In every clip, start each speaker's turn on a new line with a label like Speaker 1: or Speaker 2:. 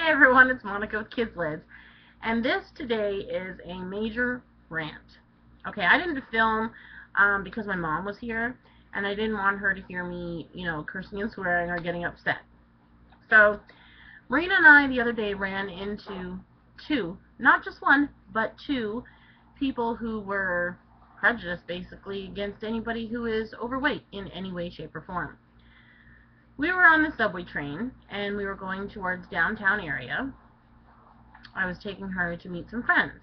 Speaker 1: everyone, it's Monica with KydzLydz, and this today is a major rant. Okay, I didn't film because my mom was here, and I didn't want her to hear me, cursing and swearing or getting upset. So, Marina and I the other day ran into two, not just one, but two people who were prejudiced basically against anybody who is overweight in any way, shape, or form. We were on the subway train, and we were going towards downtown area. I was taking her to meet some friends.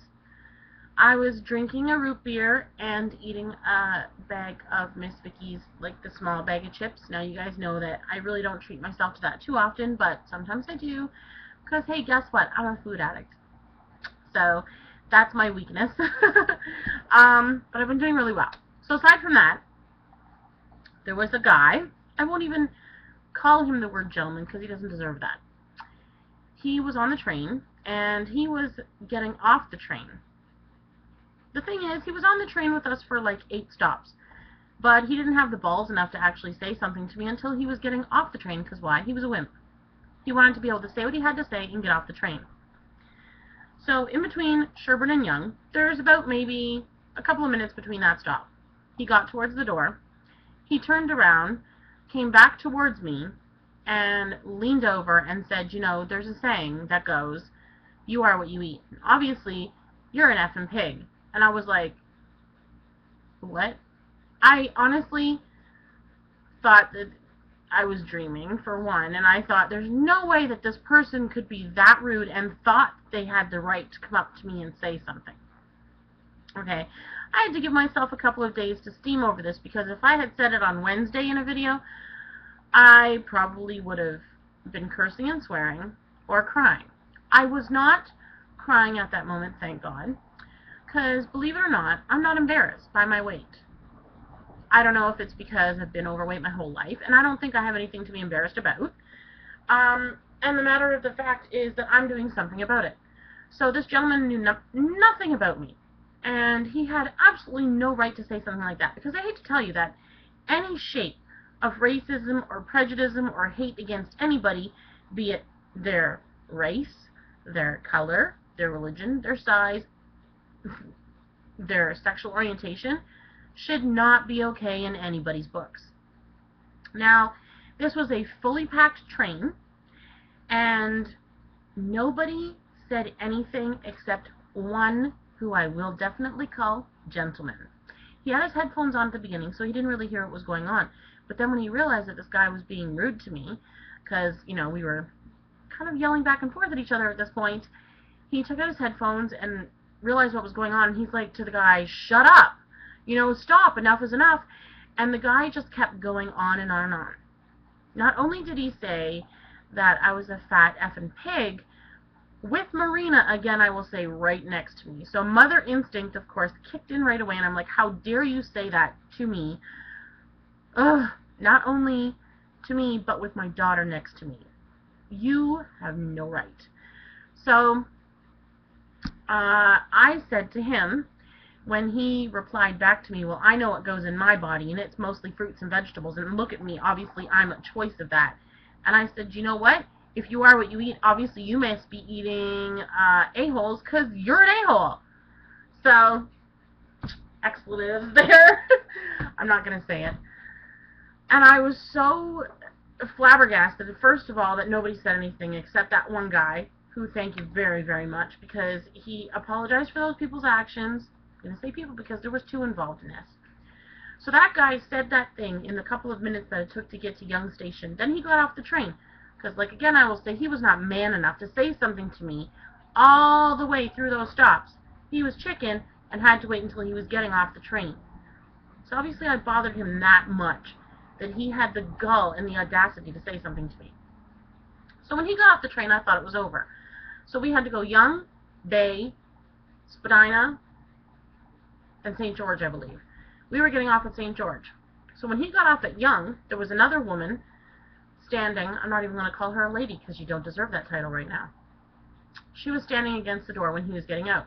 Speaker 1: I was drinking a root beer and eating a bag of Miss Vicky's, like the small bag of chips. Now, you guys know that I really don't treat myself to that too often, but sometimes I do, because, hey, guess what? I'm a food addict. So, that's my weakness. But I've been doing really well. So, aside from that, there was a guy. I won't even call him the word gentleman because he doesn't deserve that. He was on the train, and he was getting off the train. The thing is, he was on the train with us for like 8 stops, but he didn't have the balls enough to actually say something to me until he was getting off the train, because why? He was a wimp. He wanted to be able to say what he had to say and get off the train. So, in between Sherburne and Yonge, there's about maybe a couple of minutes between that stop. He got towards the door, he turned around, came back towards me, and leaned over and said, there's a saying that goes, you are what you eat. And obviously, you're an effing pig. And I was like, what? I honestly thought that I was dreaming, for one, and I thought there's no way that this person could be that rude and thought they had the right to come up to me and say something. Okay, I had to give myself a couple of days to steam over this, because if I had said it on Wednesday in a video, I probably would have been cursing and swearing or crying. I was not crying at that moment, thank God, because, believe it or not, I'm not embarrassed by my weight. I don't know if it's because I've been overweight my whole life, and I don't think I have anything to be embarrassed about. And the matter of the fact is that I'm doing something about it. So this gentleman knew nothing about me, and he had absolutely no right to say something like that, because I hate to tell you that any shape of racism or prejudice or hate against anybody, be it their race, their color, their religion, their size, their sexual orientation, should not be okay in anybody's books. Now, this was a fully packed train, and nobody said anything except one, who I will definitely call gentleman. He had his headphones on at the beginning, so he didn't really hear what was going on. But then when he realized that this guy was being rude to me, because, we were kind of yelling back and forth at each other at this point, he took out his headphones and realized what was going on, and he's like to the guy, shut up! Stop, enough is enough. And the guy just kept going on and on and on. Not only did he say that I was a fat effing pig, with Marina, again, I will say, right next to me. So mother instinct, of course, kicked in right away, and I'm like, how dare you say that to me? Ugh, not only to me, but with my daughter next to me. You have no right. So, I said to him, when he replied back to me, well, I know what goes in my body, and it's mostly fruits and vegetables, and look at me, obviously I'm a choice of that. And I said, you know what? If you are what you eat, obviously you must be eating a-holes, because you're an a-hole. So, expletives there. I'm not going to say it. And I was so flabbergasted, first of all, that nobody said anything except that one guy, who, thank you very, very much, because he apologized for those people's actions. I'm going to say people because there was 2 involved in this. So that guy said that thing in the couple of minutes that it took to get to Yonge Station. Then he got off the train. Because, like, again, I will say, he was not man enough to say something to me all the way through those stops. He was chicken and had to wait until he was getting off the train. So obviously I bothered him that much that he had the gall and the audacity to say something to me. So when he got off the train, I thought it was over. So we had to go Yonge, Bay, Spadina, and St. George, I believe. We were getting off at St. George. So when he got off at Yonge, there was another woman standing. I'm not even going to call her a lady because you don't deserve that title right now. She was standing against the door when he was getting out.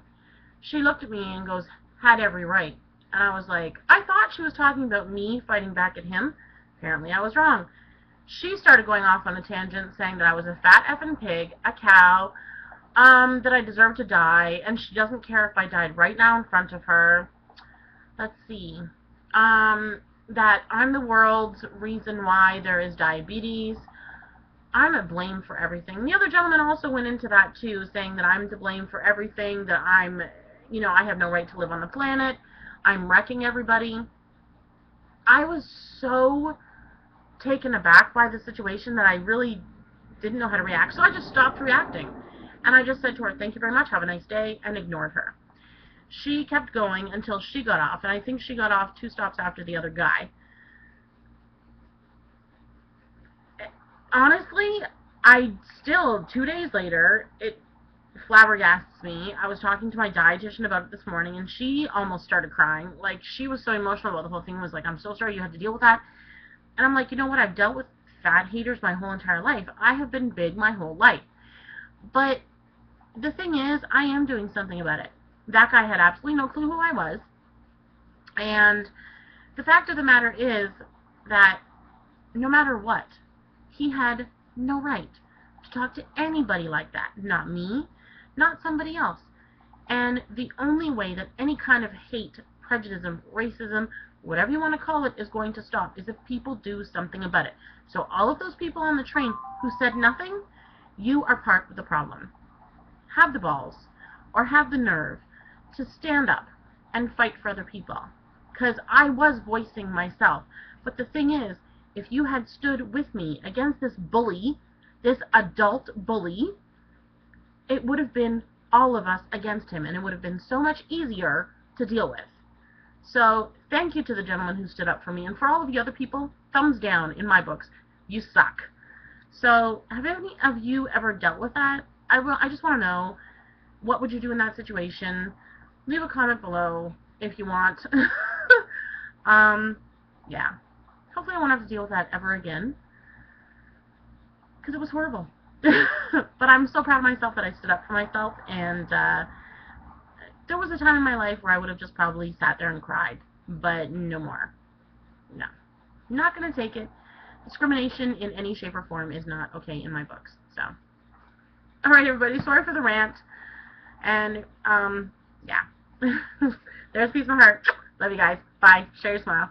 Speaker 1: She looked at me and goes, had every right. And I was like, I thought she was talking about me fighting back at him. Apparently I was wrong. She started going off on a tangent saying that I was a fat effing pig, a cow, that I deserved to die, and she doesn't care if I died right now in front of her. Let's see. That I'm the world's reason why there is diabetes. I'm at blame for everything. The other gentleman also went into that too, saying that I'm to blame for everything, that I'm, I have no right to live on the planet. I'm wrecking everybody. I was so taken aback by the situation that I really didn't know how to react. So I just stopped reacting. And I just said to her, thank you very much, have a nice day, and ignored her. She kept going until she got off, and I think she got off 2 stops after the other guy. Honestly, I still, 2 days later, it flabbergasts me. I was talking to my dietitian about it this morning, and she almost started crying. Like, she was so emotional about the whole thing. Was like, I'm so sorry you had to deal with that. And I'm like, you know what? I've dealt with fat haters my whole entire life. I have been big my whole life. But the thing is, I am doing something about it. That guy had absolutely no clue who I was. And the fact of the matter is that no matter what, he had no right to talk to anybody like that. Not me, not somebody else. And the only way that any kind of hate, prejudice, racism, whatever you want to call it, is going to stop is if people do something about it. So all of those people on the train who said nothing, you are part of the problem. Have the balls, or have the nerve, to stand up and fight for other people. Because I was voicing myself. But the thing is, if you had stood with me against this bully, this adult bully, it would have been all of us against him, and it would have been so much easier to deal with. So, thank you to the gentleman who stood up for me, and for all of the other people, thumbs down in my books. You suck. So, have any of you ever dealt with that? I just want to know, what would you do in that situation? Leave a comment below if you want. Yeah. Hopefully I won't have to deal with that ever again, because it was horrible. But I'm so proud of myself that I stood up for myself, and there was a time in my life where I would have just probably sat there and cried, but no more. No. I'm not going to take it. Discrimination in any shape or form is not okay in my books. So, alright everybody, sorry for the rant, and yeah. There's peace in my heart. Love you guys. Bye. Share your smile.